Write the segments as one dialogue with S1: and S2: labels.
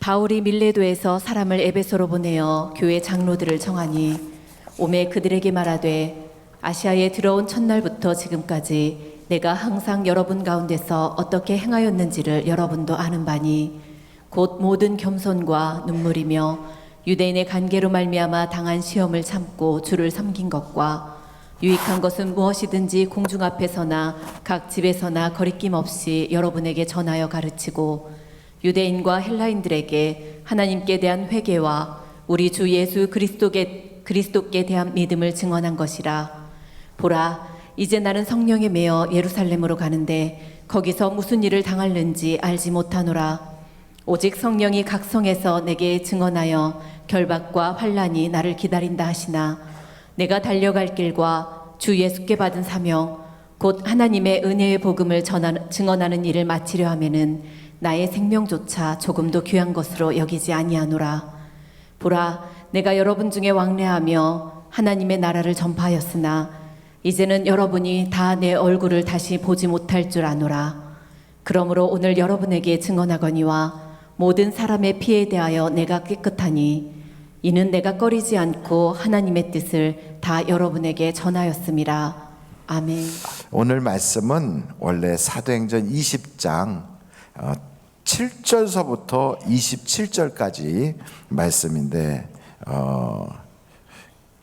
S1: 바울이 밀레도에서 사람을 에베소로 보내어 교회 장로들을 청하니 오매 그들에게 말하되 아시아에 들어온 첫날부터 지금까지 내가 항상 여러분 가운데서 어떻게 행하였는지를 여러분도 아는 바니 곧 모든 겸손과 눈물이며 유대인의 관계로 말미암아 당한 시험을 참고 주를 섬긴 것과 유익한 것은 무엇이든지 공중 앞에서나 각 집에서나 거리낌 없이 여러분에게 전하여 가르치고 유대인과 헬라인들에게 하나님께 대한 회개와 우리 주 예수 그리스도께 대한 믿음을 증언한 것이라. 보라, 이제 나는 성령에 매어 예루살렘으로 가는데 거기서 무슨 일을 당할는지 알지 못하노라. 오직 성령이 각 성에서 내게 증언하여 결박과 환난이 나를 기다린다 하시나 내가 달려갈 길과 주 예수께 받은 사명 곧 하나님의 은혜의 복음을 증언하는 일을 마치려 하면은 나의 생명조차 조금도 귀한 것으로 여기지 아니하노라. 보라, 내가 여러분 중에 왕래하며 하나님의 나라를 전파하였으나 이제는 여러분이 다 내 얼굴을 다시 보지 못할 줄 아노라. 그러므로 오늘 여러분에게 증언하거니와 모든 사람의 피에 대하여 내가 깨끗하니 이는 내가 꺼리지 않고 하나님의 뜻을 다 여러분에게 전하였음이라. 아멘.
S2: 오늘 말씀은 원래 사도행전 20장 7절서부터 27절까지 말씀인데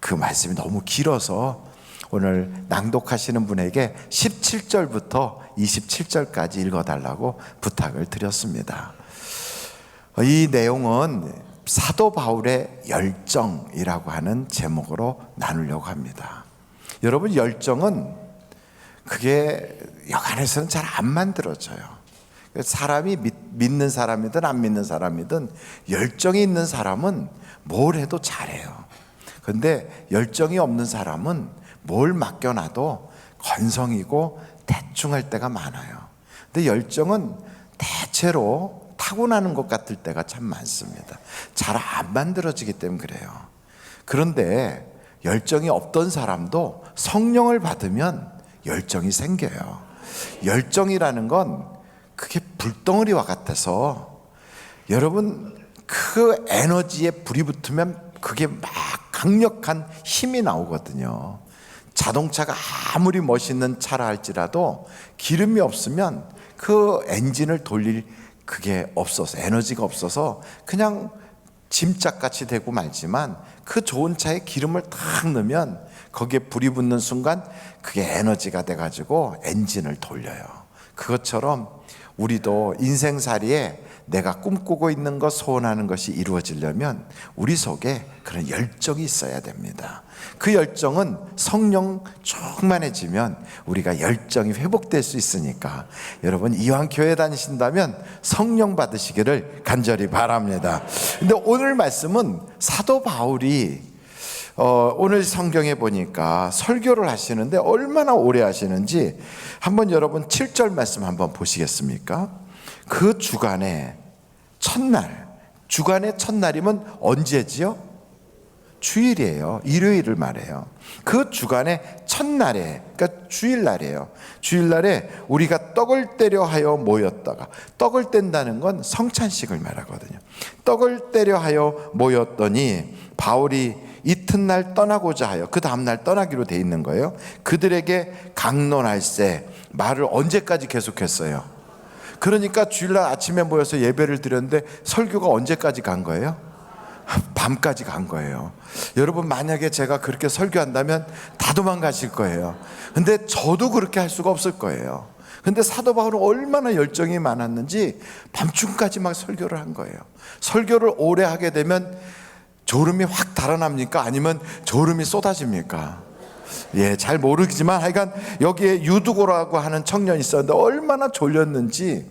S2: 그 말씀이 너무 길어서 오늘 낭독하시는 분에게 17절부터 27절까지 읽어달라고 부탁을 드렸습니다. 이 내용은 사도 바울의 열정이라고 하는 제목으로 나누려고 합니다. 여러분, 열정은 그게 여간에서는 잘 안 만들어져요. 사람이 믿는 사람이든 안 믿는 사람이든 열정이 있는 사람은 뭘 해도 잘해요. 그런데 열정이 없는 사람은 뭘 맡겨놔도 건성이고 대충 할 때가 많아요. 근데 열정은 대체로 타고나는 것 같을 때가 참 많습니다. 잘 안 만들어지기 때문에 그래요. 그런데 열정이 없던 사람도 성령을 받으면 열정이 생겨요. 열정이라는 건 그게 불덩어리와 같아서 여러분 그 에너지에 불이 붙으면 그게 막 강력한 힘이 나오거든요. 자동차가 아무리 멋있는 차라 할지라도 기름이 없으면 그 엔진을 돌릴 그게 없어서 에너지가 없어서 그냥 짐짝같이 되고 말지만 그 좋은 차에 기름을 탁 넣으면 거기에 불이 붙는 순간 그게 에너지가 돼가지고 엔진을 돌려요. 그것처럼 우리도 인생살이에 내가 꿈꾸고 있는 것, 소원하는 것이 이루어지려면 우리 속에 그런 열정이 있어야 됩니다. 그 열정은 성령 충만해지면 우리가 열정이 회복될 수 있으니까 여러분 이왕 교회 다니신다면 성령 받으시기를 간절히 바랍니다. 근데 오늘 말씀은 사도 바울이 오늘 성경에 보니까 설교를 하시는데 얼마나 오래 하시는지 한번 여러분 7절 말씀 한번 보시겠습니까? 그 주간의 첫날, 주간의 첫날이면 언제지요? 주일이에요. 일요일을 말해요. 그 주간의 첫날에, 그러니까 주일날이에요. 주일날에 우리가 떡을 떼려 하여 모였다가, 떡을 뗀다는 건 성찬식을 말하거든요. 떡을 떼려 하여 모였더니 바울이 이튿날 떠나고자 하여, 그 다음날 떠나기로 돼 있는 거예요. 그들에게 강론할세, 말을 언제까지 계속했어요? 그러니까 주일날 아침에 모여서 예배를 드렸는데 설교가 언제까지 간 거예요? 밤까지 간 거예요. 여러분 만약에 제가 그렇게 설교한다면 다 도망가실 거예요. 근데 저도 그렇게 할 수가 없을 거예요. 근데 사도 바울은 얼마나 열정이 많았는지 밤중까지 막 설교를 한 거예요. 설교를 오래 하게 되면 졸음이 확 달아납니까? 아니면 졸음이 쏟아집니까? 예, 잘 모르지만 하여간 여기에 유두고라고 하는 청년이 있었는데 얼마나 졸렸는지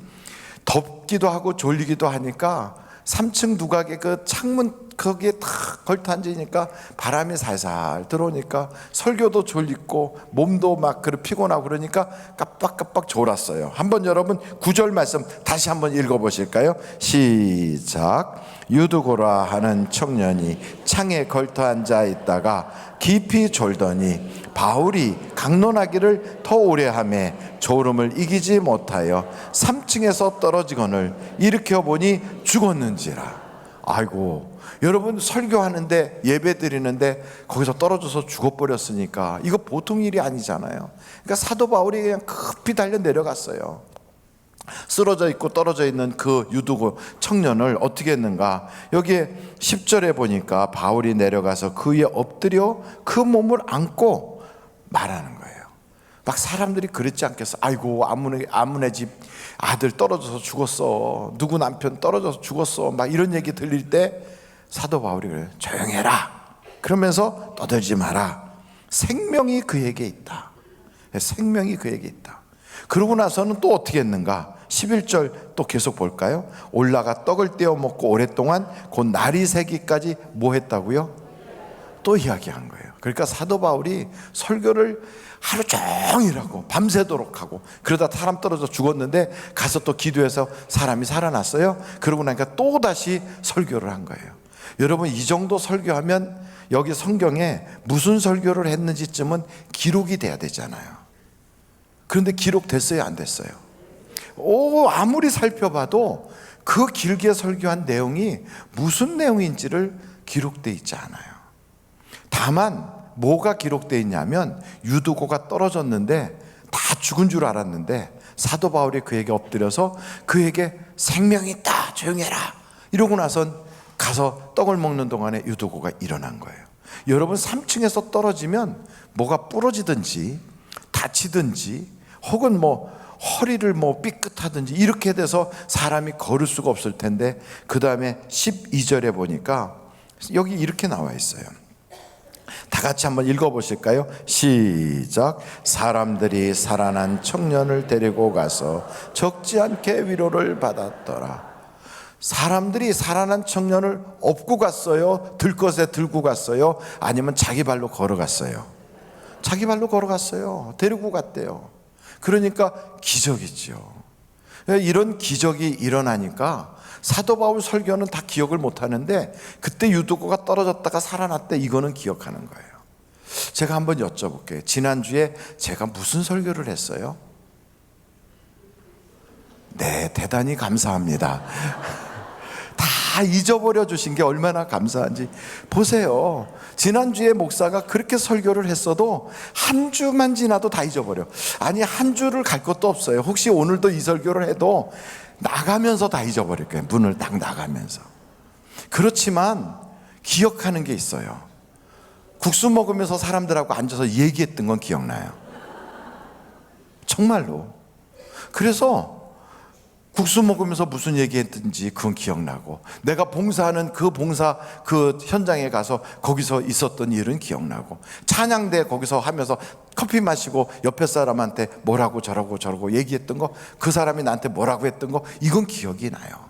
S2: 덥기도 하고 졸리기도 하니까 3층 두각에 그 창문 거기에 탁 걸터 앉으니까 바람이 살살 들어오니까 설교도 졸리고 몸도 막 피곤하고 그러니까 깜빡깜빡 졸았어요. 한번 여러분 9절 말씀 다시 한번 읽어보실까요? 시작. 유두고라 하는 청년이 창에 걸터 앉아 있다가 깊이 졸더니 바울이 강론하기를 더 오래 하매 졸음을 이기지 못하여 3층에서 떨어지거늘 일으켜 보니 죽었는지라. 아이고, 여러분 설교하는데 예배 드리는데 거기서 떨어져서 죽어버렸으니까 이거 보통 일이 아니잖아요. 그러니까 사도 바울이 그냥 급히 달려 내려갔어요. 쓰러져 있고 떨어져 있는 그 유두고 청년을 어떻게 했는가? 여기에 10절에 보니까 바울이 내려가서 그 위에 엎드려 그 몸을 안고 말하는 거예요. 막 사람들이 그랬지 않겠어? 아이고, 아무네 집 아들 떨어져서 죽었어, 누구 남편 떨어져서 죽었어, 막 이런 얘기 들릴 때 사도 바울이 그래요. 조용해라. 그러면서 떠들지 마라. 생명이 그에게 있다. 생명이 그에게 있다. 그러고 나서는 또 어떻게 했는가? 11절 또 계속 볼까요? 올라가 떡을 떼어 먹고 오랫동안 곧 날이 새기까지 뭐 했다고요? 또 이야기한 거예요. 그러니까 사도 바울이 설교를 하루 종일 하고 밤새도록 하고, 그러다 사람 떨어져 죽었는데 가서 또 기도해서 사람이 살아났어요. 그러고 나니까 또 다시 설교를 한 거예요. 여러분, 이 정도 설교하면 여기 성경에 무슨 설교를 했는지쯤은 기록이 돼야 되잖아요. 그런데 기록됐어요, 안 됐어요? 아무리 살펴봐도 그 길게 설교한 내용이 무슨 내용인지를 기록되어 있지 않아요. 다만 뭐가 기록되어 있냐면 유두고가 떨어졌는데 다 죽은 줄 알았는데 사도 바울이 그에게 엎드려서 그에게 생명이 있다, 조용해라 이러고 나선 가서 떡을 먹는 동안에 유두고가 일어난 거예요. 여러분, 3층에서 떨어지면 뭐가 부러지든지 다치든지 혹은 허리를 삐끗하든지 이렇게 돼서 사람이 걸을 수가 없을 텐데, 그 다음에 12절에 보니까 여기 이렇게 나와 있어요. 다 같이 한번 읽어보실까요? 시작. 사람들이 살아난 청년을 데리고 가서 적지 않게 위로를 받았더라. 사람들이 살아난 청년을 업고 갔어요? 들것에 들고 갔어요? 아니면 자기 발로 걸어갔어요? 자기 발로 걸어갔어요. 데리고 갔대요. 그러니까 기적이죠. 이런 기적이 일어나니까 사도 바울 설교는 다 기억을 못하는데 그때 유두고가 떨어졌다가 살아났대, 이거는 기억하는 거예요. 제가 한번 여쭤볼게요. 지난주에 제가 무슨 설교를 했어요? 네, 대단히 감사합니다. 다 잊어버려 주신 게 얼마나 감사한지 보세요. 지난주에 목사가 그렇게 설교를 했어도 한 주만 지나도 다 잊어버려. 아니, 한 주를 갈 것도 없어요. 혹시 오늘도 이 설교를 해도 나가면서 다 잊어버릴 거예요. 문을 딱 나가면서. 그렇지만 기억하는 게 있어요. 국수 먹으면서 사람들하고 앉아서 얘기했던 건 기억나요. 정말로. 그래서 국수 먹으면서 무슨 얘기했든지 그건 기억나고, 내가 봉사하는 그 봉사 그 현장에 가서 거기서 있었던 일은 기억나고, 찬양대 거기서 하면서 커피 마시고 옆에 사람한테 뭐라고 저러고 얘기했던 거, 그 사람이 나한테 뭐라고 했던 거, 이건 기억이 나요.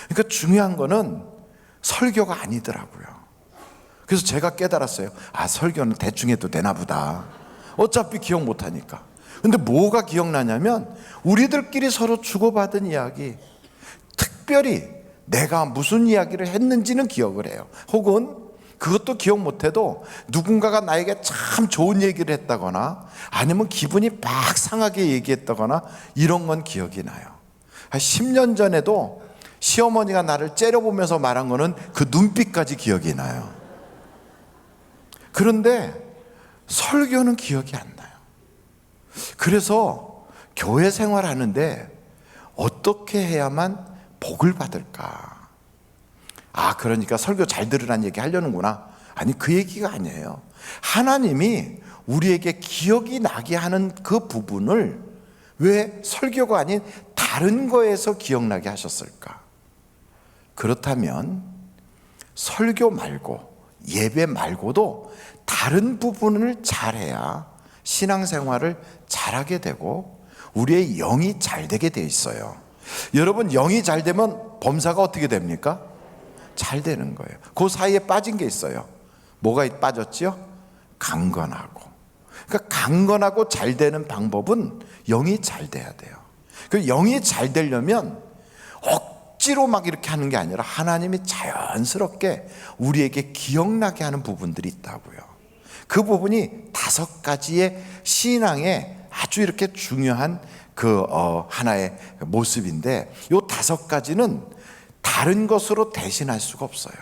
S2: 그러니까 중요한 거는 설교가 아니더라고요. 그래서 제가 깨달았어요. 설교는 대충 해도 되나 보다. 어차피 기억 못하니까. 근데 뭐가 기억나냐면 우리들끼리 서로 주고받은 이야기, 특별히 내가 무슨 이야기를 했는지는 기억을 해요. 혹은 그것도 기억 못해도 누군가가 나에게 참 좋은 얘기를 했다거나 아니면 기분이 막 상하게 얘기했다거나 이런 건 기억이 나요. 한 10년 전에도 시어머니가 나를 째려보면서 말한 거는 그 눈빛까지 기억이 나요. 그런데 설교는 기억이 안 나요. 그래서 교회 생활하는데 어떻게 해야만 복을 받을까? 그러니까 설교 잘 들으라는 얘기 하려는구나. 아니, 그 얘기가 아니에요. 하나님이 우리에게 기억이 나게 하는 그 부분을 왜 설교가 아닌 다른 거에서 기억나게 하셨을까? 그렇다면 설교 말고 예배 말고도 다른 부분을 잘해야 신앙생활을 잘하게 되고 우리의 영이 잘 되게 돼 있어요. 여러분, 영이 잘 되면 범사가 어떻게 됩니까? 잘 되는 거예요. 그 사이에 빠진 게 있어요. 뭐가 빠졌지요? 강건하고. 그러니까 강건하고 잘 되는 방법은 영이 잘 돼야 돼요. 그 영이 잘 되려면 억지로 막 이렇게 하는 게 아니라 하나님이 자연스럽게 우리에게 기억나게 하는 부분들이 있다고요. 그 부분이 5가지의 신앙의 아주 이렇게 중요한 하나의 모습인데, 요 5가지는 다른 것으로 대신할 수가 없어요.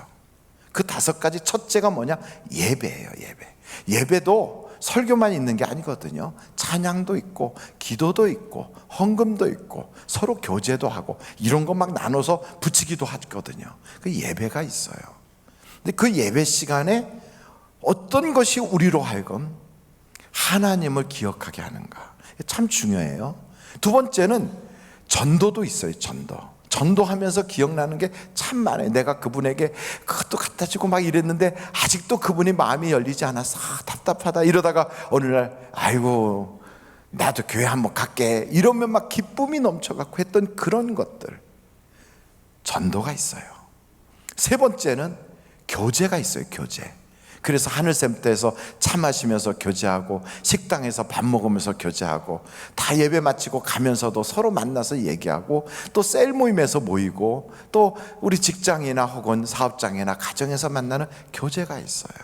S2: 그 5가지 첫째가 뭐냐? 예배예요. 예배도 설교만 있는 게 아니거든요. 찬양도 있고 기도도 있고 헌금도 있고 서로 교제도 하고 이런 거 막 나눠서 붙이기도 하거든요. 그 예배가 있어요. 근데 그 예배 시간에 어떤 것이 우리로 하여금 하나님을 기억하게 하는가, 참 중요해요. 두 번째는 전도도 있어요. 전도하면서 기억나는 게 참 많아요. 내가 그분에게 그것도 갖다 주고 막 이랬는데 아직도 그분이 마음이 열리지 않아서 답답하다 이러다가 어느 날 아이고 나도 교회 한번 갈게 이러면 막 기쁨이 넘쳐갖고 했던 그런 것들, 전도가 있어요. 세 번째는 교제가 있어요. 교제. 그래서 하늘샘터에서 차 마시면서 교제하고 식당에서 밥 먹으면서 교제하고 다 예배 마치고 가면서도 서로 만나서 얘기하고 또 셀 모임에서 모이고 또 우리 직장이나 혹은 사업장이나 가정에서 만나는 교제가 있어요.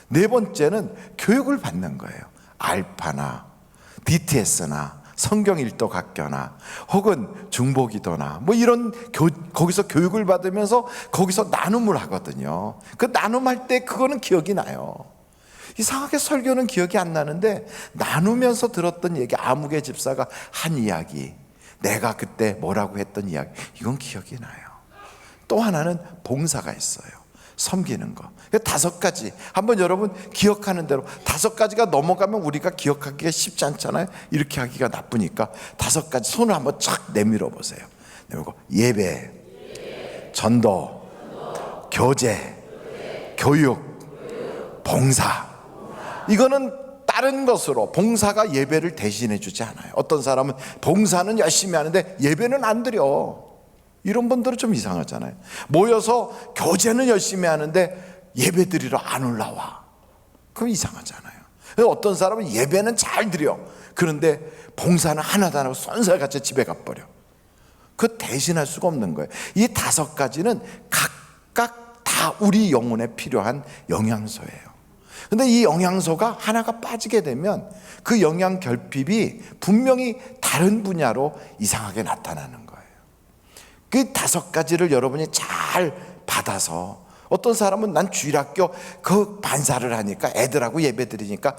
S2: 네 번째는 교육을 받는 거예요. 알파나 DTS나 성경 일도 학교나 혹은 중보기도나 뭐 이런 거기서 교육을 받으면서 거기서 나눔을 하거든요. 그 나눔할 때 그거는 기억이 나요. 이상하게 설교는 기억이 안 나는데 나누면서 들었던 얘기, 아무개 집사가 한 이야기, 내가 그때 뭐라고 했던 이야기, 이건 기억이 나요. 또 하나는 봉사가 있어요. 섬기는 거. 5가지. 한번 여러분 기억하는 대로 5가지가 넘어가면 우리가 기억하기가 쉽지 않잖아요. 이렇게 하기가 나쁘니까 5가지 손을 한번 착 내밀어 보세요. 내밀고 예배, 전도, 교제, 교육, 봉사. 이거는 다른 것으로, 봉사가 예배를 대신해 주지 않아요. 어떤 사람은 봉사는 열심히 하는데 예배는 안 드려. 이런 분들은 좀 이상하잖아요. 모여서 교제는 열심히 하는데 예배 드리러 안 올라와. 그럼 이상하잖아요. 어떤 사람은 예배는 잘 드려. 그런데 봉사는 하나도 안 하고 쏜살같이 집에 가버려. 그 대신할 수가 없는 거예요. 이 5가지는 각각 다 우리 영혼에 필요한 영양소예요. 근데 이 영양소가 하나가 빠지게 되면 그 영양 결핍이 분명히 다른 분야로 이상하게 나타나는 거예요. 그 5가지를 여러분이 잘 받아서, 어떤 사람은 난 주일학교 그 반사를 하니까 애들하고 예배 드리니까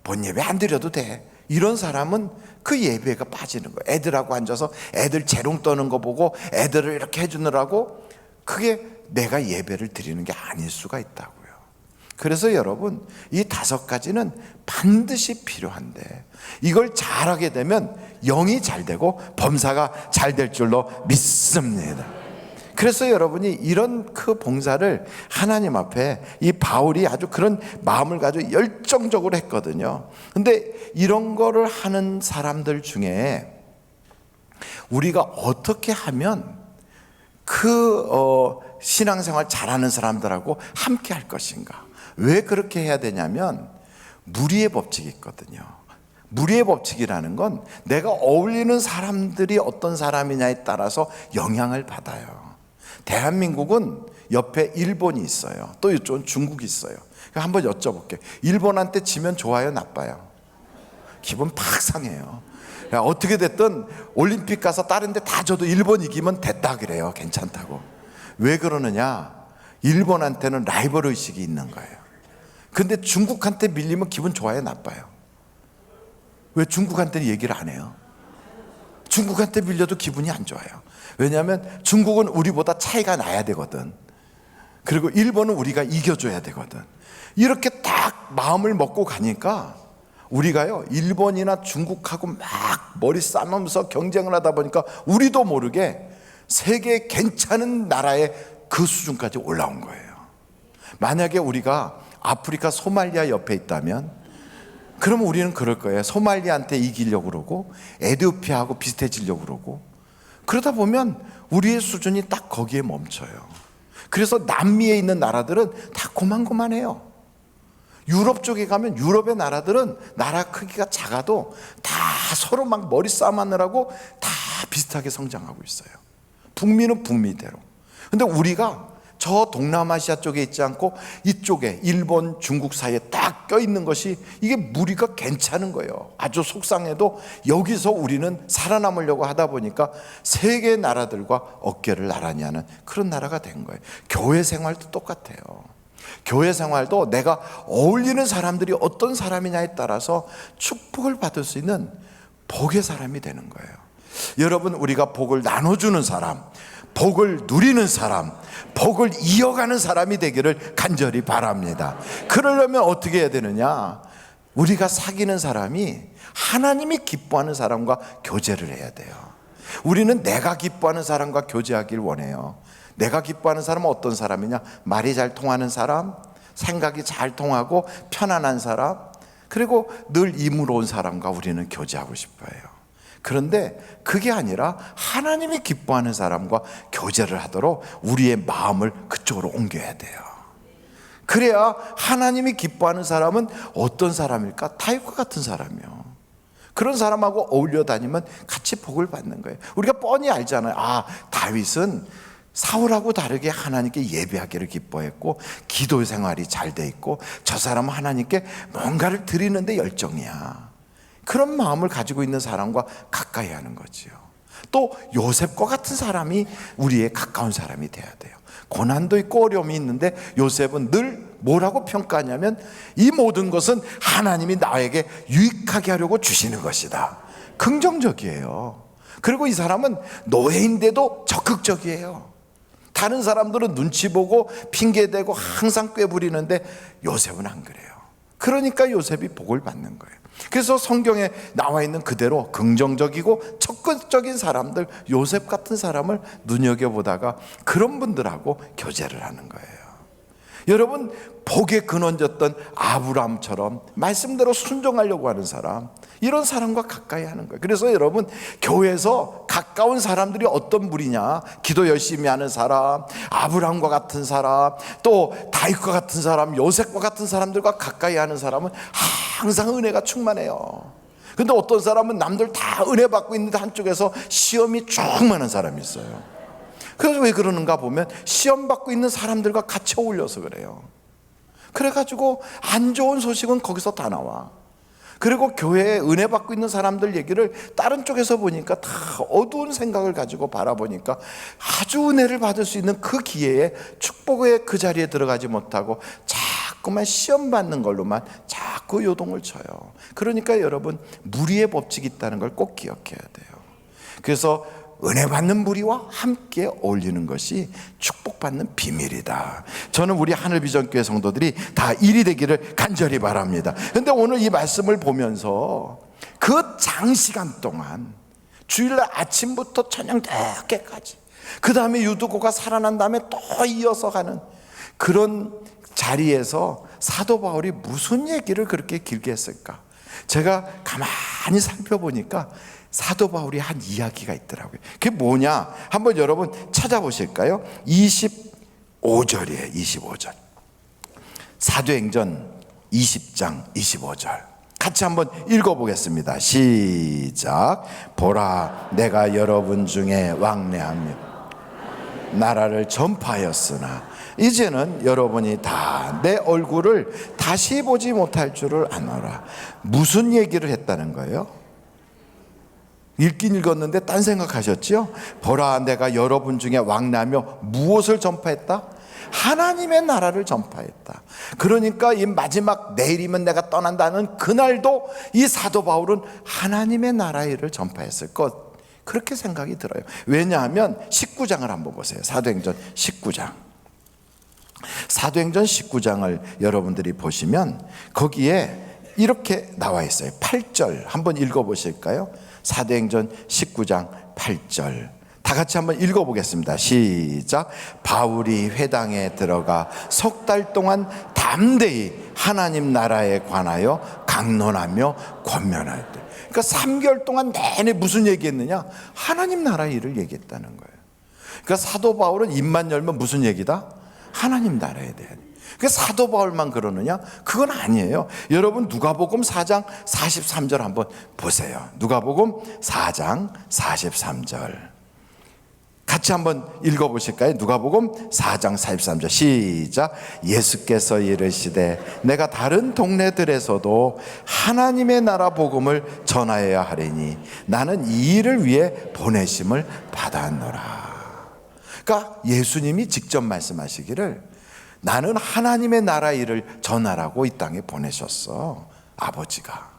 S2: 본 예배 안 드려도 돼, 이런 사람은 그 예배가 빠지는 거예요. 애들하고 앉아서 애들 재롱 떠는 거 보고 애들을 이렇게 해주느라고 그게 내가 예배를 드리는 게 아닐 수가 있다고요. 그래서 여러분 이 5가지는 반드시 필요한데 이걸 잘하게 되면 영이 잘 되고 범사가 잘 될 줄로 믿습니다. 그래서 여러분이 이런 그 봉사를 하나님 앞에 이 바울이 아주 그런 마음을 가지고 열정적으로 했거든요. 근데 이런 거를 하는 사람들 중에 우리가 어떻게 하면 그 신앙생활 잘하는 사람들하고 함께 할 것인가? 왜 그렇게 해야 되냐면 무리의 법칙이 있거든요. 무리의 법칙이라는 건 내가 어울리는 사람들이 어떤 사람이냐에 따라서 영향을 받아요. 대한민국은 옆에 일본이 있어요. 또 이쪽은 중국이 있어요. 한번 여쭤볼게요. 일본한테 지면 좋아요, 나빠요? 기분 팍 상해요. 어떻게 됐든 올림픽 가서 다른 데 다 져도 일본 이기면 됐다 그래요. 괜찮다고. 왜 그러느냐? 일본한테는 라이벌 의식이 있는 거예요. 근데 중국한테 밀리면 기분 좋아요, 나빠요? 왜 중국한테는 얘기를 안 해요? 중국한테 밀려도 기분이 안 좋아요. 왜냐하면 중국은 우리보다 차이가 나야 되거든. 그리고 일본은 우리가 이겨줘야 되거든. 이렇게 딱 마음을 먹고 가니까 우리가요, 일본이나 중국하고 막 머리 싸매면서 경쟁을 하다 보니까 우리도 모르게 세계 괜찮은 나라의 그 수준까지 올라온 거예요. 만약에 우리가 아프리카 소말리아 옆에 있다면 그러면 우리는 그럴 거예요. 소말리아한테 이기려고 그러고 에티오피아하고 비슷해지려고 그러고, 그러다 보면 우리의 수준이 딱 거기에 멈춰요. 그래서 남미에 있는 나라들은 다 고만고만해요. 유럽 쪽에 가면 유럽의 나라들은 나라 크기가 작아도 다 서로 막 머리 싸움하느라고 다 비슷하게 성장하고 있어요. 북미는 북미대로. 근데 우리가 저 동남아시아 쪽에 있지 않고 이쪽에 일본, 중국 사이에 딱 껴있는 것이 이게 무리가 괜찮은 거예요. 아주 속상해도 여기서 우리는 살아남으려고 하다 보니까 세계 나라들과 어깨를 나란히 하는 그런 나라가 된 거예요. 교회 생활도 똑같아요. 교회 생활도 내가 어울리는 사람들이 어떤 사람이냐에 따라서 축복을 받을 수 있는 복의 사람이 되는 거예요. 여러분, 우리가 복을 나눠주는 사람, 복을 누리는 사람, 복을 이어가는 사람이 되기를 간절히 바랍니다. 그러려면 어떻게 해야 되느냐? 우리가 사귀는 사람이 하나님이 기뻐하는 사람과 교제를 해야 돼요. 우리는 내가 기뻐하는 사람과 교제하길 원해요. 내가 기뻐하는 사람은 어떤 사람이냐? 말이 잘 통하는 사람, 생각이 잘 통하고 편안한 사람, 그리고 늘 이무로운 사람과 우리는 교제하고 싶어요. 그런데 그게 아니라 하나님이 기뻐하는 사람과 교제를 하도록 우리의 마음을 그쪽으로 옮겨야 돼요. 그래야 하나님이 기뻐하는 사람은 어떤 사람일까? 다윗과 같은 사람이요. 그런 사람하고 어울려 다니면 같이 복을 받는 거예요. 우리가 뻔히 알잖아요. 아, 다윗은 사울하고 다르게 하나님께 예배하기를 기뻐했고 기도 생활이 잘 돼 있고 저 사람은 하나님께 뭔가를 드리는데 열정이야. 그런 마음을 가지고 있는 사람과 가까이 하는 거지요. 또 요셉과 같은 사람이 우리의 가까운 사람이 돼야 돼요. 고난도 있고 어려움이 있는데 요셉은 늘 뭐라고 평가하냐면 이 모든 것은 하나님이 나에게 유익하게 하려고 주시는 것이다. 긍정적이에요. 그리고 이 사람은 노예인데도 적극적이에요. 다른 사람들은 눈치 보고 핑계대고 항상 꾀부리는데 요셉은 안 그래요. 그러니까 요셉이 복을 받는 거예요. 그래서 성경에 나와 있는 그대로 긍정적이고 적극적인 사람들, 요셉 같은 사람을 눈여겨보다가 그런 분들하고 교제를 하는 거예요. 여러분, 복에 근원졌던 아브라함처럼 말씀대로 순종하려고 하는 사람, 이런 사람과 가까이 하는 거예요. 그래서 여러분, 교회에서 가까운 사람들이 어떤 분이냐? 기도 열심히 하는 사람, 아브라함과 같은 사람, 또 다윗과 같은 사람, 요셉과 같은 사람들과 가까이 하는 사람은 항상 은혜가 충만해요. 근데 어떤 사람은 남들 다 은혜 받고 있는데 한쪽에서 시험이 쭉 많은 사람이 있어요. 그래서 왜 그러는가 보면 시험 받고 있는 사람들과 같이 어울려서 그래요. 그래가지고 안 좋은 소식은 거기서 다 나와. 그리고 교회에 은혜 받고 있는 사람들 얘기를 다른 쪽에서 보니까 다 어두운 생각을 가지고 바라보니까 아주 은혜를 받을 수 있는 그 기회에 축복의 그 자리에 들어가지 못하고 자꾸만 시험 받는 걸로만 자꾸 요동을 쳐요. 그러니까 여러분, 무리의 법칙이 있다는 걸 꼭 기억해야 돼요. 그래서 은혜 받는 무리와 함께 어울리는 것이 축복받는 비밀이다. 저는 우리 하늘비전교회 성도들이 다 일이 되기를 간절히 바랍니다. 그런데 오늘 이 말씀을 보면서 그 장시간 동안 주일날 아침부터 저녁 늦게까지, 그 다음에 유두고가 살아난 다음에 또 이어서 가는 그런 자리에서 사도 바울이 무슨 얘기를 그렇게 길게 했을까? 제가 가만히 살펴보니까 사도 바울이 한 이야기가 있더라고요. 그게 뭐냐? 한번 여러분 찾아보실까요? 25절이에요. 25절. 사도행전 20장 25절. 같이 한번 읽어보겠습니다. 시작. 보라, 내가 여러분 중에 왕래하며 나라를 전파하였으나 이제는 여러분이 다 내 얼굴을 다시 보지 못할 줄을 아노라. 무슨 얘기를 했다는 거예요? 읽긴 읽었는데 딴 생각하셨죠? 보라, 내가 여러분 중에 왕래하며 무엇을 전파했다? 하나님의 나라를 전파했다. 그러니까 이 마지막 내일이면 내가 떠난다는 그날도 이 사도 바울은 하나님의 나라의 일을 전파했을 것, 그렇게 생각이 들어요. 왜냐하면 19장을 한번 보세요. 사도행전 19장. 사도행전 19장을 여러분들이 보시면 거기에 이렇게 나와 있어요. 8절 한번 읽어보실까요? 사도행전 19장 8절. 다 같이 한번 읽어보겠습니다. 시작. 바울이 회당에 들어가 석 달 동안 담대히 하나님 나라에 관하여 강론하며 권면할 때, 그러니까 3개월 동안 내내 무슨 얘기했느냐? 하나님 나라의 일을 얘기했다는 거예요. 그러니까 사도 바울은 입만 열면 무슨 얘기다? 하나님 나라에 대한. 그 사도 바울만 그러느냐? 그건 아니에요. 여러분 누가복음 4장 43절 한번 보세요. 누가복음 4장 43절. 같이 한번 읽어보실까요? 누가복음 4장 43절 시작. 예수께서 이르시되 내가 다른 동네들에서도 하나님의 나라 복음을 전하여야 하리니 나는 이 일을 위해 보내심을 받았노라. 그러니까 예수님이 직접 말씀하시기를 나는 하나님의 나라 일을 전하라고 이 땅에 보내셨어. 아버지가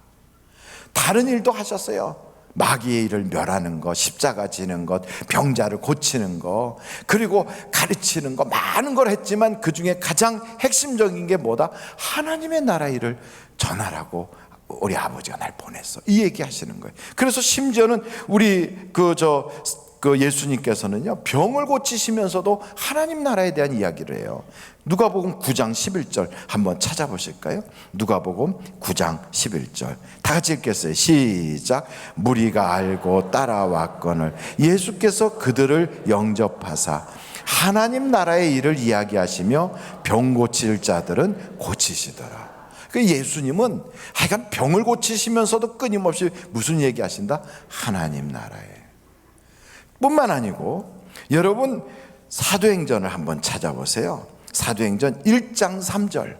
S2: 다른 일도 하셨어요. 마귀의 일을 멸하는 것, 십자가 지는 것, 병자를 고치는 것, 그리고 가르치는 것, 많은 걸 했지만 그 중에 가장 핵심적인 게 뭐다? 하나님의 나라 일을 전하라고 우리 아버지가 날 보냈어. 이 얘기 하시는 거예요. 그래서 심지어는 우리 그 예수님께서는요, 병을 고치시면서도 하나님 나라에 대한 이야기를 해요. 누가복음 9장 11절 한번 찾아보실까요? 누가복음 9장 11절 다 같이 읽겠어요. 시작. 무리가 알고 따라왔거늘 예수께서 그들을 영접하사 하나님 나라의 일을 이야기하시며 병 고칠 자들은 고치시더라. 그 예수님은 하여간 병을 고치시면서도 끊임없이 무슨 얘기하신다? 하나님 나라에. 뿐만 아니고 여러분 사도행전을 한번 찾아보세요. 사도행전 1장 3절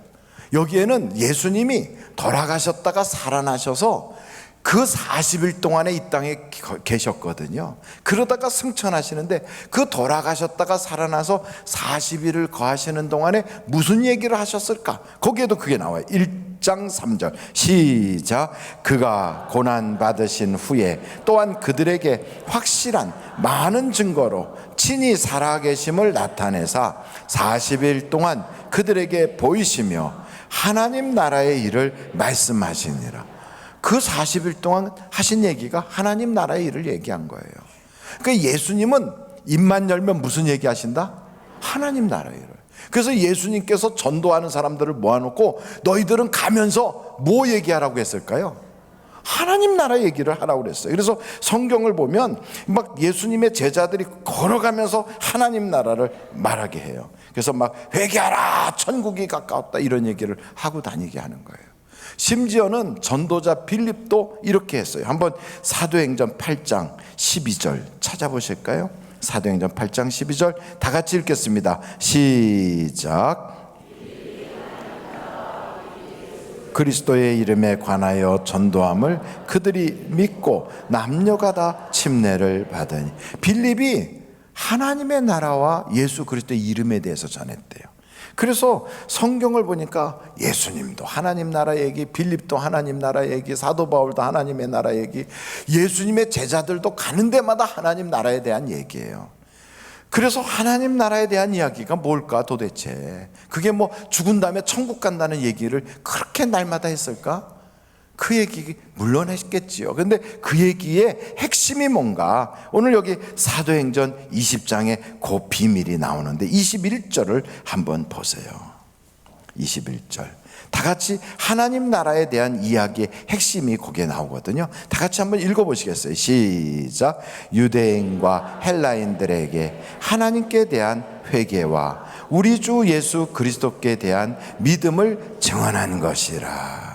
S2: 여기에는 예수님이 돌아가셨다가 살아나셔서 그 40일 동안에 이 땅에 계셨거든요. 그러다가 승천하시는데 그 돌아가셨다가 살아나서 40일을 거하시는 동안에 무슨 얘기를 하셨을까? 거기에도 그게 나와요. 1장 3절 시작. 그가 고난받으신 후에 또한 그들에게 확실한 많은 증거로 친히 살아계심을 나타내사 40일 동안 그들에게 보이시며 하나님 나라의 일을 말씀하시니라. 그 40일 동안 하신 얘기가 하나님 나라의 일을 얘기한 거예요. 그러니까 예수님은 입만 열면 무슨 얘기 하신다? 하나님 나라의 일을. 그래서 예수님께서 전도하는 사람들을 모아놓고 너희들은 가면서 뭐 얘기하라고 했을까요? 하나님 나라 얘기를 하라고 그랬어요. 그래서 성경을 보면 막 예수님의 제자들이 걸어가면서 하나님 나라를 말하게 해요. 그래서 막 회개하라 천국이 가까웠다 이런 얘기를 하고 다니게 하는 거예요. 심지어는 전도자 빌립도 이렇게 했어요. 한번 사도행전 8장 12절 찾아보실까요? 사도행전 8장 12절 다 같이 읽겠습니다. 시작. 그리스도의 이름에 관하여 전도함을 그들이 믿고 남녀가 다 침례를 받으니. 빌립이 하나님의 나라와 예수 그리스도의 이름에 대해서 전했대요. 그래서 성경을 보니까 예수님도 하나님 나라 얘기, 빌립도 하나님 나라 얘기, 사도 바울도 하나님의 나라 얘기, 예수님의 제자들도 가는 데마다 하나님 나라에 대한 얘기예요. 그래서 하나님 나라에 대한 이야기가 뭘까 도대체? 그게 뭐 죽은 다음에 천국 간다는 얘기를 그렇게 날마다 했을까? 그 얘기 물론 했겠지요. 그런데 그 얘기의 핵심이 뭔가? 오늘 여기 사도행전 20장에 그 비밀이 나오는데 21절을 한번 보세요. 21절 다 같이 하나님 나라에 대한 이야기의 핵심이 거기에 나오거든요. 다 같이 한번 읽어보시겠어요? 시작. 유대인과 헬라인들에게 하나님께 대한 회개와 우리 주 예수 그리스도께 대한 믿음을 증언한 것이라.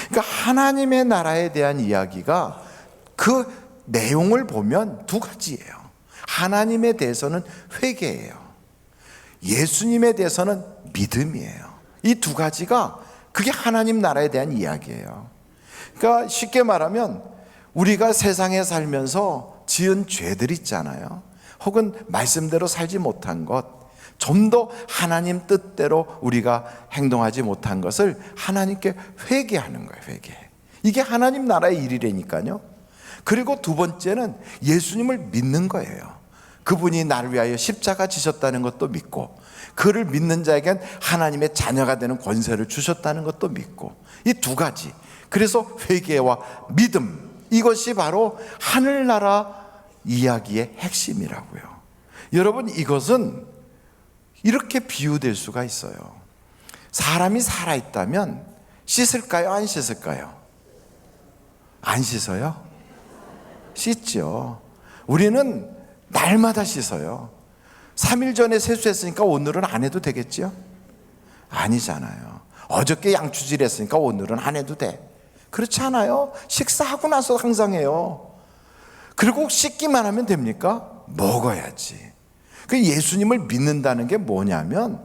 S2: 그러니까 하나님의 나라에 대한 이야기가 그 내용을 보면 두 가지예요. 하나님에 대해서는 회개예요. 예수님에 대해서는 믿음이에요. 이 두 가지가 그게 하나님 나라에 대한 이야기예요. 그러니까 쉽게 말하면 우리가 세상에 살면서 지은 죄들 있잖아요. 혹은 말씀대로 살지 못한 것, 좀 더 하나님 뜻대로 우리가 행동하지 못한 것을 하나님께 회개하는 거예요. 회개. 이게 하나님 나라의 일이라니까요. 그리고 두 번째는 예수님을 믿는 거예요. 그분이 나를 위하여 십자가 지셨다는 것도 믿고, 그를 믿는 자에겐 하나님의 자녀가 되는 권세를 주셨다는 것도 믿고, 이 두 가지. 그래서 회개와 믿음, 이것이 바로 하늘나라 이야기의 핵심이라고요. 여러분, 이것은 이렇게 비유될 수가 있어요. 사람이 살아있다면 씻을까요? 안 씻을까요? 안 씻어요? 씻죠. 우리는 날마다 씻어요. 3일 전에 세수했으니까 오늘은 안 해도 되겠죠? 아니잖아요. 어저께 양치질 했으니까 오늘은 안 해도 돼. 그렇지 않아요? 식사하고 나서 항상 해요. 그리고 씻기만 하면 됩니까? 먹어야지. 그 예수님을 믿는다는 게 뭐냐면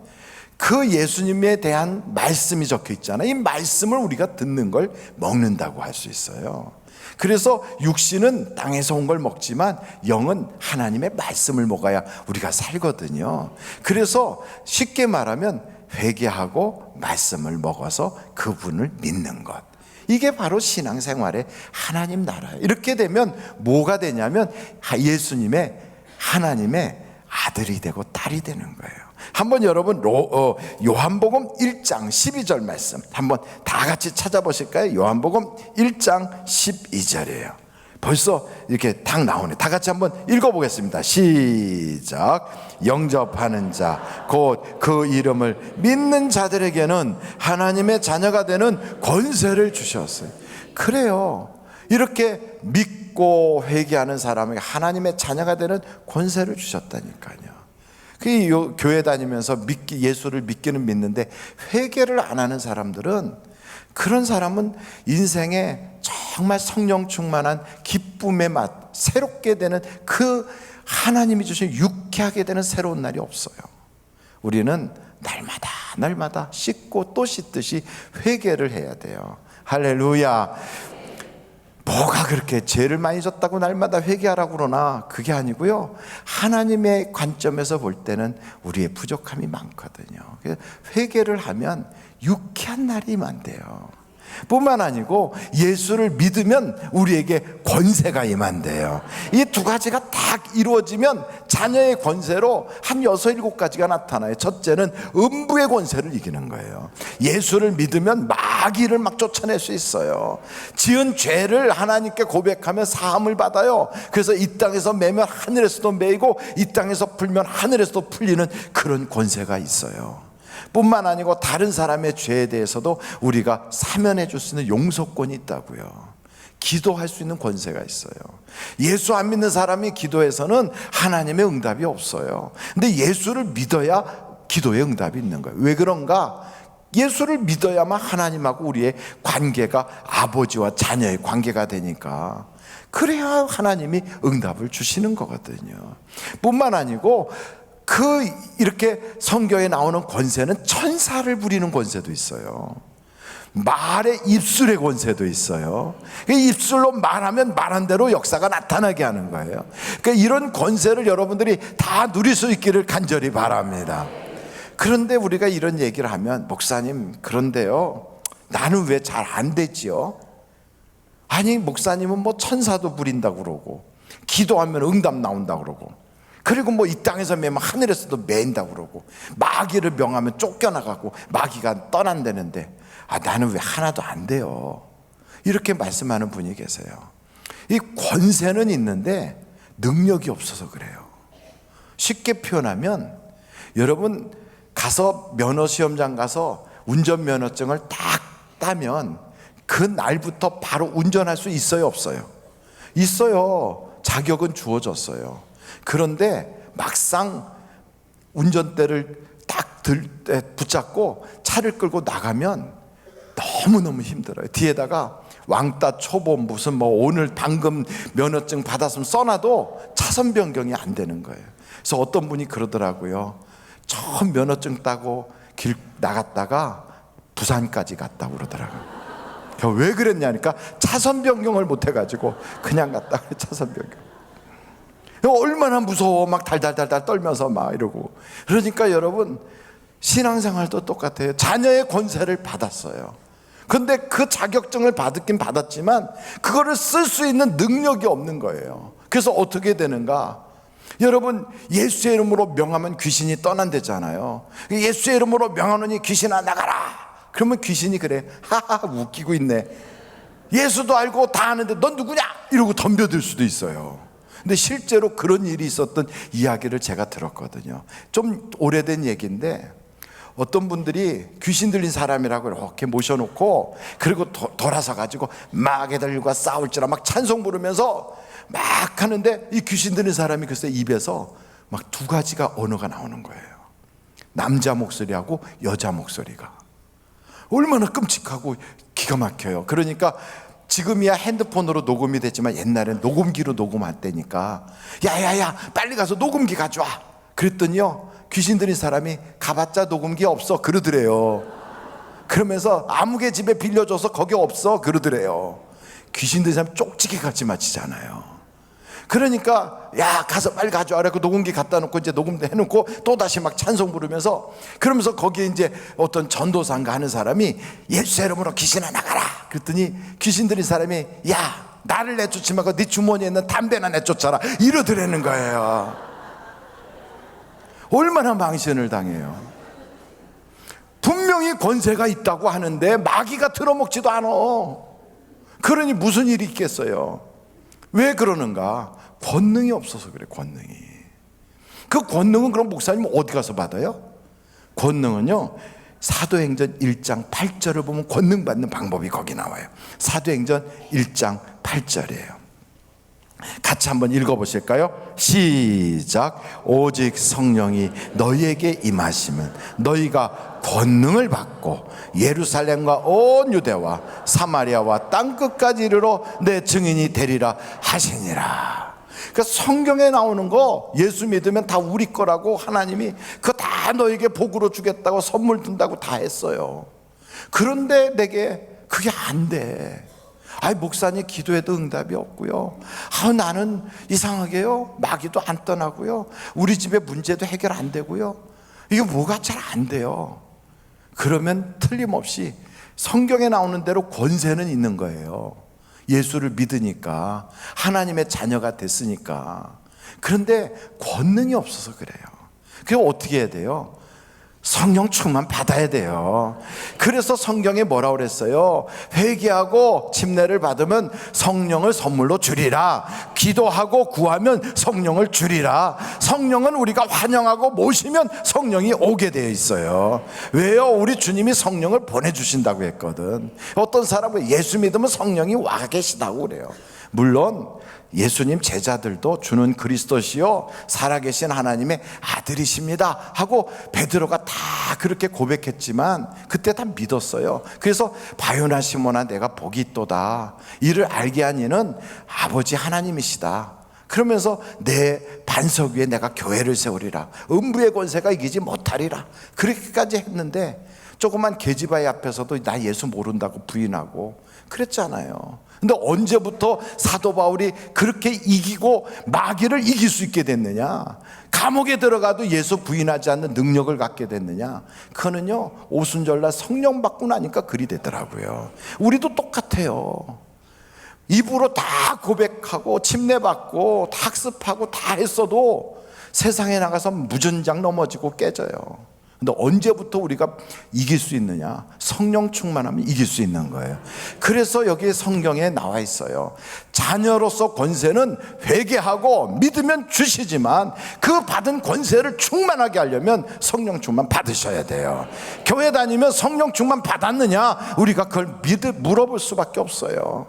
S2: 그 예수님에 대한 말씀이 적혀 있잖아요. 이 말씀을 우리가 듣는 걸 먹는다고 할 수 있어요. 그래서 육신은 땅에서 온 걸 먹지만 영은 하나님의 말씀을 먹어야 우리가 살거든요. 그래서 쉽게 말하면 회개하고 말씀을 먹어서 그분을 믿는 것, 이게 바로 신앙생활의 하나님 나라예요. 이렇게 되면 뭐가 되냐면 예수님의 하나님의 아들이 되고 딸이 되는 거예요. 한번 여러분 요한복음 1장 12절 말씀 한번 다 같이 찾아보실까요? 요한복음 1장 12절이에요. 벌써 이렇게 딱 나오네. 다 같이 한번 읽어보겠습니다. 시작. 영접하는 자 곧 그 이름을 믿는 자들에게는 하나님의 자녀가 되는 권세를 주셨어요. 그래요. 이렇게 믿고 회개하는 사람에게 하나님의 자녀가 되는 권세를 주셨다니까요. 그 교회 다니면서 예수를 믿기는 믿는데 회개를 안 하는 사람들은, 그런 사람은 인생에 정말 성령 충만한 기쁨의 맛, 새롭게 되는 그 하나님이 주신 유쾌하게 되는 새로운 날이 없어요. 우리는 날마다 씻고 또 씻듯이 회개를 해야 돼요. 할렐루야. 뭐가 그렇게 죄를 많이 졌다고 날마다 회개하라고 그러나, 그게 아니고요, 하나님의 관점에서 볼 때는 우리의 부족함이 많거든요. 그래서 회개를 하면 유쾌한 날이 임한대요. 뿐만 아니고 예수를 믿으면 우리에게 권세가 임한대요. 이 두 가지가 딱 이루어지면 자녀의 권세로 한 6, 7가지가 나타나요. 첫째는 음부의 권세를 이기는 거예요. 예수를 믿으면 마귀를 막 쫓아낼 수 있어요. 지은 죄를 하나님께 고백하면 사함을 받아요. 그래서 이 땅에서 매면 하늘에서도 매이고 이 땅에서 풀면 하늘에서도 풀리는 그런 권세가 있어요. 뿐만 아니고 다른 사람의 죄에 대해서도 우리가 사면해 줄 수 있는 용서권이 있다고요. 기도할 수 있는 권세가 있어요. 예수 안 믿는 사람이 기도해서는 하나님의 응답이 없어요. 근데 예수를 믿어야 기도의 응답이 있는 거예요. 왜 그런가? 예수를 믿어야만 하나님하고 우리의 관계가 아버지와 자녀의 관계가 되니까, 그래야 하나님이 응답을 주시는 거거든요. 뿐만 아니고 이렇게 성경에 나오는 권세는 천사를 부리는 권세도 있어요. 말의 입술의 권세도 있어요. 입술로 말하면 말한 대로 역사가 나타나게 하는 거예요. 그러니까 이런 권세를 여러분들이 다 누릴 수 있기를 간절히 바랍니다. 그런데 우리가 이런 얘기를 하면, 목사님 그런데요, 나는 왜 잘 안 되지요? 아니, 목사님은 뭐 천사도 부린다고 그러고 기도하면 응답 나온다고 그러고, 그리고 뭐 이 땅에서 매면 하늘에서도 매인다고 그러고, 마귀를 명하면 쫓겨나가고 마귀가 떠난다는데, 나는 왜 하나도 안 돼요? 이렇게 말씀하는 분이 계세요. 이 권세는 있는데 능력이 없어서 그래요. 쉽게 표현하면, 여러분 가서 면허시험장 가서 운전면허증을 딱 따면 그 날부터 바로 운전할 수 있어요, 없어요? 있어요. 자격은 주어졌어요. 그런데 막상 운전대를 딱 붙잡고 차를 끌고 나가면 너무너무 힘들어요. 뒤에다가 왕따 초보 무슨 뭐 오늘 방금 면허증 받았으면 써놔도 차선 변경이 안 되는 거예요. 그래서 어떤 분이 그러더라고요. 처음 면허증 따고 길 나갔다가 부산까지 갔다고 그러더라고요. 왜 그랬냐니까 차선 변경을 못 해가지고 그냥 갔다. 차선 변경. 얼마나 무서워. 막 달달달달 떨면서 막 이러고. 그러니까 여러분, 신앙생활도 똑같아요. 자녀의 권세를 받았어요. 근데 그 자격증을 받긴 받았지만 그거를 쓸 수 있는 능력이 없는 거예요. 그래서 어떻게 되는가? 여러분, 예수의 이름으로 명하면 귀신이 떠난대잖아요. 예수의 이름으로 명하노니 귀신아 나가라. 그러면 귀신이 그래. 하하, 웃기고 있네. 예수도 알고 다 아는데 넌 누구냐? 이러고 덤벼들 수도 있어요. 근데 실제로 그런 일이 있었던 이야기를 제가 들었거든요. 좀 오래된 얘기인데, 어떤 분들이 귀신 들린 사람이라고 이렇게 모셔놓고, 그리고 돌아서 가지고 막 애들과 싸울 줄 알아 막 찬송 부르면서 막 하는데, 이 귀신 들린 사람이 글쎄 입에서 막 2가지가 언어가 나오는 거예요. 남자 목소리하고 여자 목소리가. 얼마나 끔찍하고 기가 막혀요. 그러니까 지금이야 핸드폰으로 녹음이 됐지만 옛날엔 녹음기로 녹음할 때니까, 야야야 빨리 가서 녹음기 가져와. 그랬더니요, 귀신 들린 사람이 가봤자 녹음기 없어 그러더래요. 그러면서 아무개 집에 빌려줘서 거기 없어 그러더래요. 귀신 들린 사람 쪽지게 같이 마치잖아요. 그러니까 야 가서 빨리 가져와라. 그 녹음기 갖다 놓고 이제 녹음도 해놓고 또 다시 막 찬송 부르면서, 그러면서 거기에 이제 어떤 전도사인가 하는 사람이 예수 이름으로 귀신아 나가라 그랬더니 귀신 들린 사람이 야 나를 내쫓지 말고 네 주머니에 있는 담배나 내쫓아라 이러더라는 거예요. 얼마나 망신을 당해요. 분명히 권세가 있다고 하는데 마귀가 들어먹지도 않아. 그러니 무슨 일이 있겠어요. 왜 그러는가? 권능이 없어서 그래. 권능이. 그 권능은 그럼 목사님 어디 가서 받아요? 권능은요, 사도행전 1장 8절을 보면 권능 받는 방법이 거기 나와요. 사도행전 1장 8절이에요. 같이 한번 읽어보실까요? 시작. 오직 성령이 너희에게 임하시면 너희가 권능을 받고 예루살렘과 온 유대와 사마리아와 땅끝까지 이르러 내 증인이 되리라 하시니라. 그러니까 성경에 나오는 거 예수 믿으면 다 우리 거라고 하나님이 그거 다 너에게 복으로 주겠다고 선물 든다고 다 했어요. 그런데 내게 그게 안 돼. 아이 목사님 기도해도 응답이 없고요. 나는 이상하게요 마귀도 안 떠나고요, 우리 집에 문제도 해결 안 되고요, 이게 뭐가 잘 안 돼요. 그러면 틀림없이 성경에 나오는 대로 권세는 있는 거예요. 예수를 믿으니까, 하나님의 자녀가 됐으니까. 그런데 권능이 없어서 그래요. 그게 어떻게 해야 돼요? 성령 충만 받아야 돼요. 그래서 성경에 뭐라고 그랬어요? 회개하고 침례를 받으면 성령을 선물로 주리라. 기도하고 구하면 성령을 주리라. 성령은 우리가 환영하고 모시면 성령이 오게 되어 있어요. 왜요? 우리 주님이 성령을 보내주신다고 했거든. 어떤 사람은 예수 믿으면 성령이 와 계시다고 그래요. 물론 예수님 제자들도 주는 그리스도시요 살아계신 하나님의 아들이십니다 하고 베드로가 다 그렇게 고백했지만 그때 다 믿었어요. 그래서 바요나 시몬아 내가 복이 있도다. 이를 알게 한 이는 아버지 하나님이시다. 그러면서 내 반석 위에 내가 교회를 세우리라. 음부의 권세가 이기지 못하리라. 그렇게까지 했는데 조그만 계집아이 앞에서도 나 예수 모른다고 부인하고 그랬잖아요. 근데 언제부터 사도 바울이 그렇게 이기고 마귀를 이길 수 있게 됐느냐? 감옥에 들어가도 예수 부인하지 않는 능력을 갖게 됐느냐? 그거는요 오순절날 성령 받고 나니까 그리 되더라고요. 우리도 똑같아요. 입으로 다 고백하고 침례받고 다 학습하고 다 했어도 세상에 나가서 무전장 넘어지고 깨져요. 근데 언제부터 우리가 이길 수 있느냐? 성령 충만하면 이길 수 있는 거예요. 그래서 여기 성경에 나와 있어요. 자녀로서 권세는 회개하고 믿으면 주시지만 그 받은 권세를 충만하게 하려면 성령 충만 받으셔야 돼요. 교회 다니면 성령 충만 받았느냐? 우리가 그걸 물어볼 수밖에 없어요.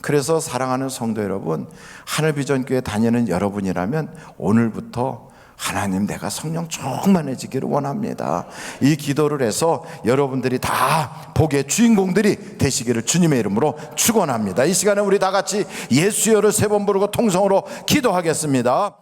S2: 그래서 사랑하는 성도 여러분, 하늘비전교회 다니는 여러분이라면 오늘부터 하나님 내가 성령 충만해지기를 원합니다. 이 기도를 해서 여러분들이 다 복의 주인공들이 되시기를 주님의 이름으로 축원합니다. 이 시간에 우리 다 같이 예수여를 3번 부르고 통성으로 기도하겠습니다.